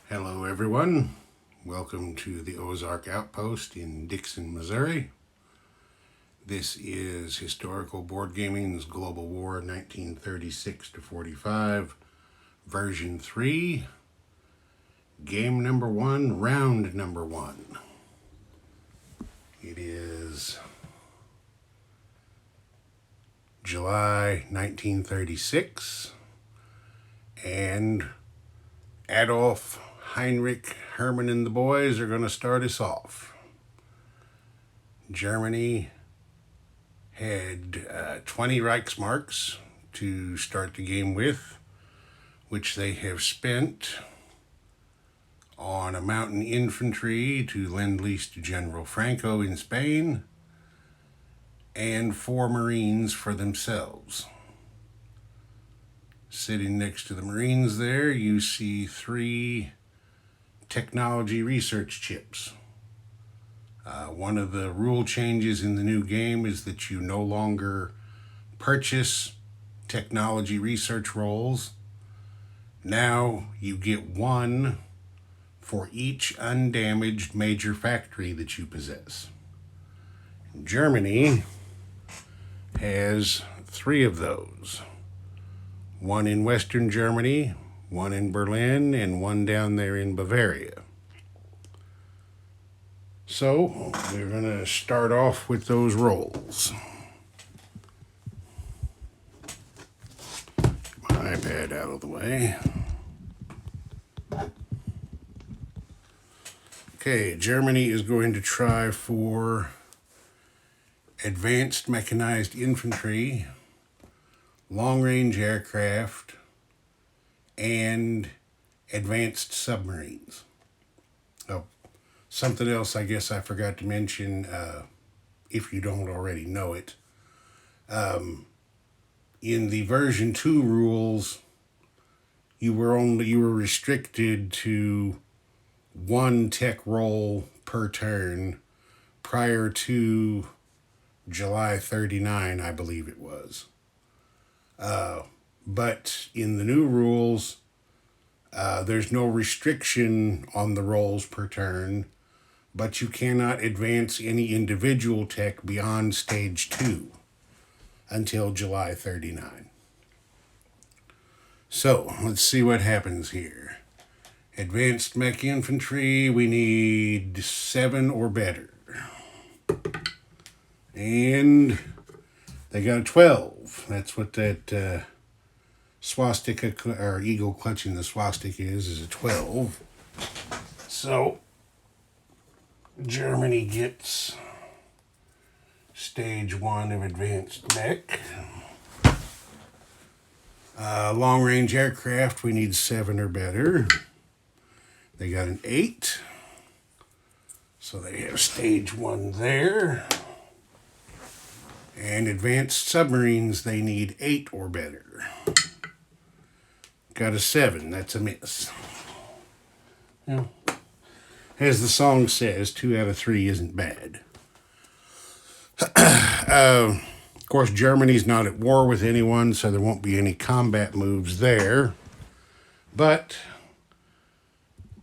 Hello everyone, welcome to the Ozark Outpost in Dixon, Missouri. This is Historical Board Gaming's Global War 1936-45, version 3, game number 1, round number 1. It is July 1936, and Adolf, Heinrich, Hermann, and the boys are going to start us off. Germany had 20 Reichsmarks to start the game with, which they have spent on a mountain infantry to lend-lease to General Franco in Spain, and 4 Marines for themselves. Sitting next to the Marines there, you see 3 technology research chips. One of the rule changes in the new game is that you no longer purchase technology research rolls. Now you get 1 for each undamaged major factory that you possess. Germany has 3 of those. 1 in Western Germany, 1 in Berlin, and 1 down there in Bavaria. So we're going to start off with those rolls. Get my iPad out of the way. Okay, Germany is going to try for advanced mechanized infantry, long-range aircraft, and advanced submarines. Oh, something else I guess I forgot to mention, if you don't already know it. In the version 2 rules, you were restricted to 1 tech roll per turn prior to July 39, I believe it was. But in the new rules, there's no restriction on the rolls per turn, but you cannot advance any individual tech beyond stage 2 until July 39. So let's see what happens here. Advanced mech infantry, we need 7 or better. And they got a 12. That's what that swastika, or eagle clutching the swastika is a 12. So Germany gets stage 1 of advanced mech. Long-range aircraft, we need 7 or better. They got an 8. So they have stage 1 there. And advanced submarines, they need 8 or better. Got a 7, that's a miss. Well, as the song says, 2 out of 3 isn't bad. Of course, Germany's not at war with anyone, so there won't be any combat moves there. But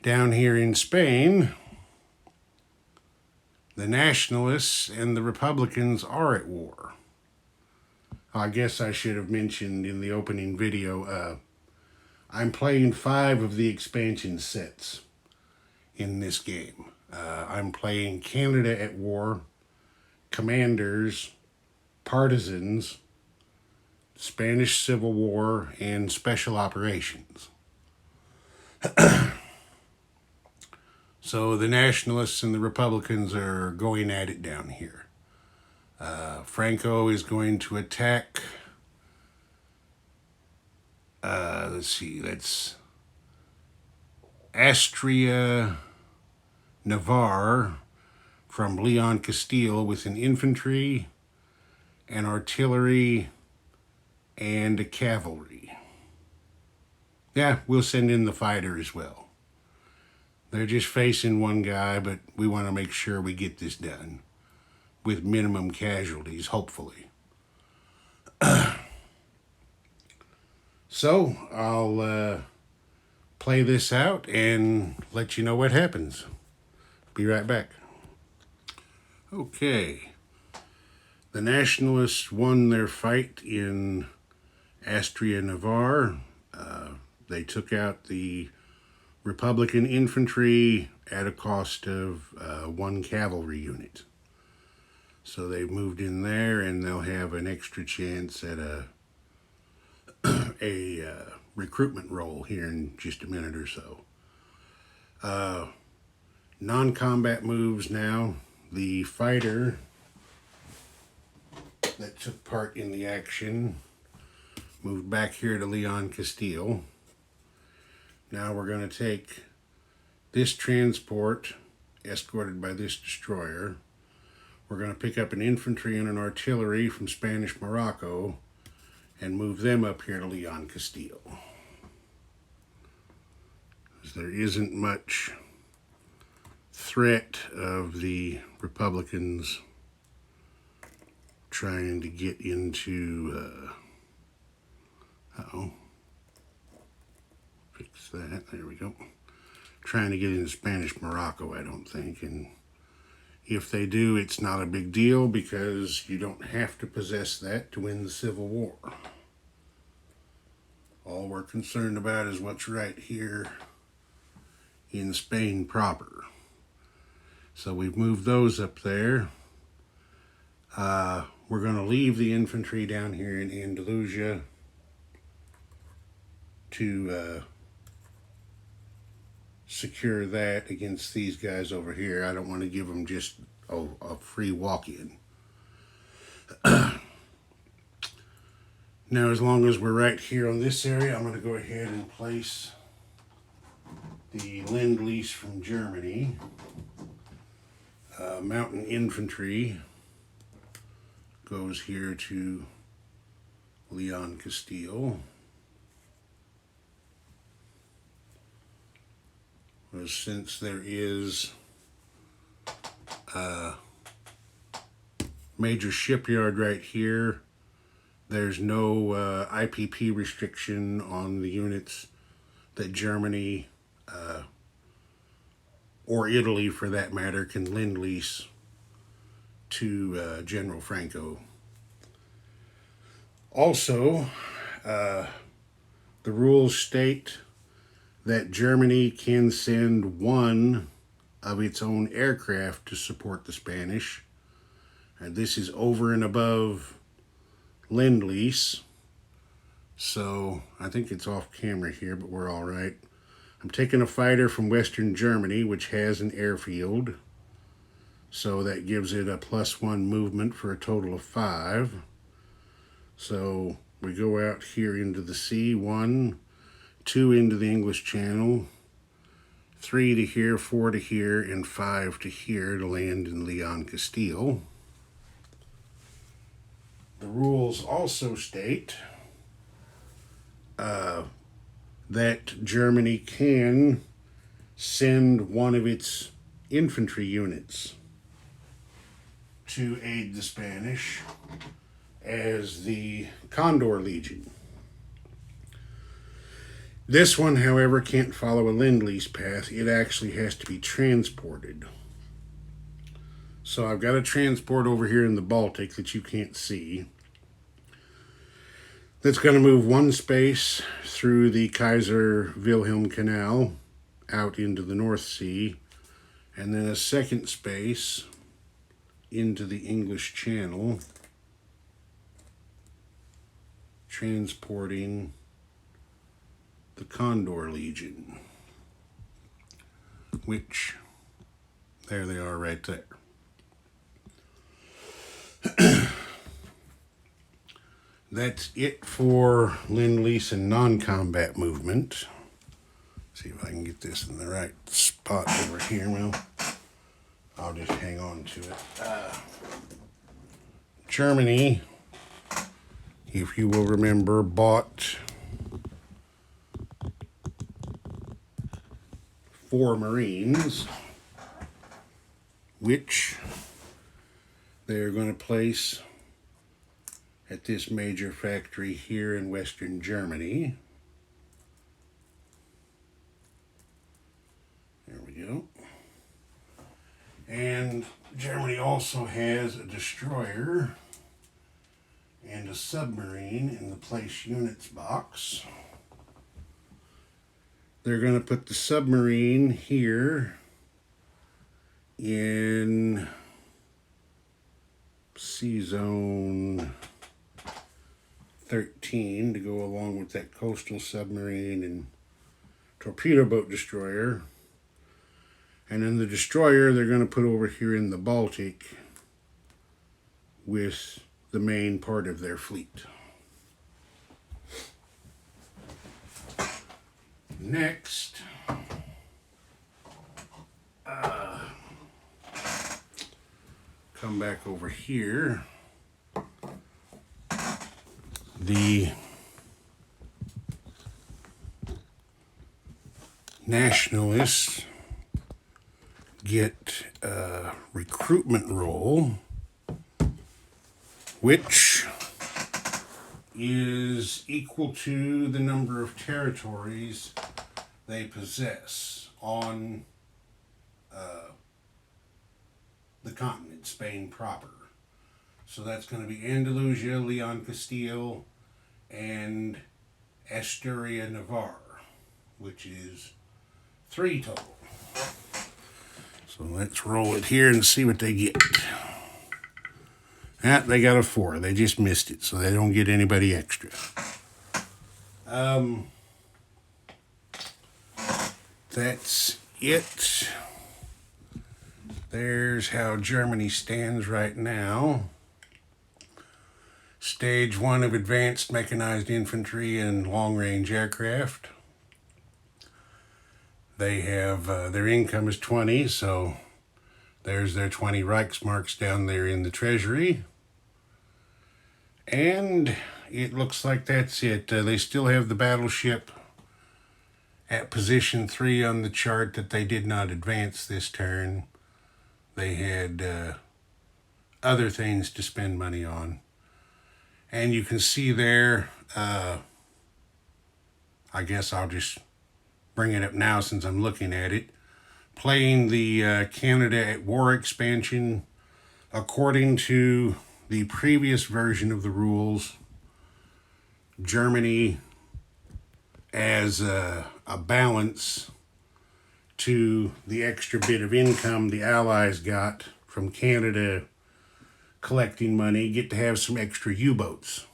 down here in Spain, the Nationalists and the Republicans are at war. I guess I should have mentioned in the opening video, I'm playing 5 of the expansion sets in this game. I'm playing Canada at War, Commanders, Partisans, Spanish Civil War, and Special Operations. So the Nationalists and the Republicans are going at it down here. Franco is going to attack, that's Astria, Navarre from Leon Castile with an infantry, an artillery, and a cavalry. Yeah, we'll send in the fighter as well. They're just facing one guy, but we want to make sure we get this done with minimum casualties, hopefully. So I'll play this out and let you know what happens. Be right back. Okay. The Nationalists won their fight in Astria-Navarre. They took out the Republican infantry at a cost of 1 cavalry unit. So they've moved in there, and they'll have an extra chance at a recruitment role here in just a minute or so. Non-combat moves now. The fighter that took part in the action moved back here to Leon Castile. Now we're going to take this transport, escorted by this destroyer. We're going to pick up an infantry and an artillery from Spanish Morocco and move them up here to Leon Castile. There isn't much threat of the Republicans trying to get into, fix that, there we go. Trying to get into Spanish Morocco, I don't think, and if they do, it's not a big deal because you don't have to possess that to win the Civil War. All we're concerned about is what's right here in Spain proper. So we've moved those up there. We're going to leave the infantry down here in Andalusia to secure that against these guys over here. I don't want to give them just a free walk-in. Now, as long as we're right here on this area, I'm going to go ahead and place the Lend-Lease from Germany. Mountain infantry goes here to Leon Castile. Well, since there is a major shipyard right here, there's no IPP restriction on the units that Germany or Italy, for that matter, can lend-lease to General Franco. Also, the rules state that Germany can send one of its own aircraft to support the Spanish. And this is over and above Lend-Lease. So I think it's off camera here, but we're all right. I'm taking a fighter from Western Germany, which has an airfield. So that gives it a +1 movement for a total of 5. So we go out here into the sea. 1, 2 into the English Channel, 3 to here, 4 to here, and 5 to here to land in Leon Castile. The rules also state that Germany can send one of its infantry units to aid the Spanish as the Condor Legion. This one, however, can't follow a Lend-Lease path. It actually has to be transported. So I've got a transport over here in the Baltic that you can't see. That's going to move 1 space through the Kaiser Wilhelm Canal out into the North Sea, and then a 2nd space into the English Channel, transporting the Condor Legion, which, there they are right there. That's it for Lend-Lease and non-combat movement. See if I can get this in the right spot over here. Well, I'll just hang on to it. Germany, if you will remember, bought 4 Marines, which they're going to place at this major factory here in Western Germany. And Germany also has a destroyer and a submarine in the place units box. They're going to put the submarine here in Sea Zone 13 to go along with that coastal submarine and torpedo boat destroyer. And then the destroyer they're going to put over here in the Baltic with the main part of their fleet. Next, come back over here. The Nationalists get a recruitment role, which is equal to the number of territories they possess on the continent, Spain proper. So that's going to be Andalusia, Leon Castile, and Asturia Navarre, which is 3 total. So let's roll it here and see what they get. They got a 4. They just missed it, so they don't get anybody extra. That's it. There's how Germany stands right now. Stage 1 of advanced mechanized infantry and long-range aircraft. They have, their income is 20, so there's their 20 Reichsmarks down there in the treasury. And it looks like that's it. They still have the battleship at position 3 on the chart that they did not advance this turn. They had other things to spend money on. And you can see there, I guess I'll just bring it up now since I'm looking at it. Playing the Canada at War expansion according to the previous version of the rules. Germany as a balance to the extra bit of income the Allies got from Canada collecting money, get to have some extra U-boats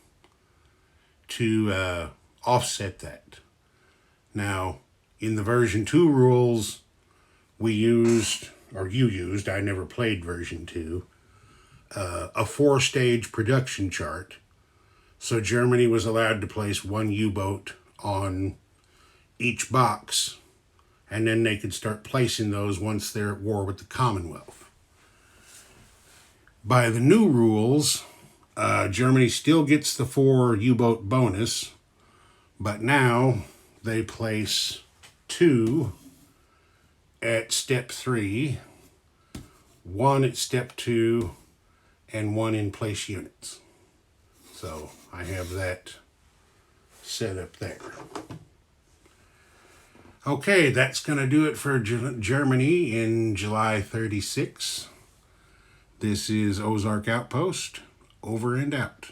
to offset that. Now, in the version 2 rules, we used, or you used, I never played version 2, a 4-stage production chart. So Germany was allowed to place 1 U-boat on each box, and then they could start placing those once they're at war with the Commonwealth. By the new rules, Germany still gets the 4 U-boat bonus, but now they place 2 at step 3, 1 at step 2, and 1 in place units. So I have that set up there. Okay, that's going to do it for Germany in July 36. This is Ozark Outpost, over and out.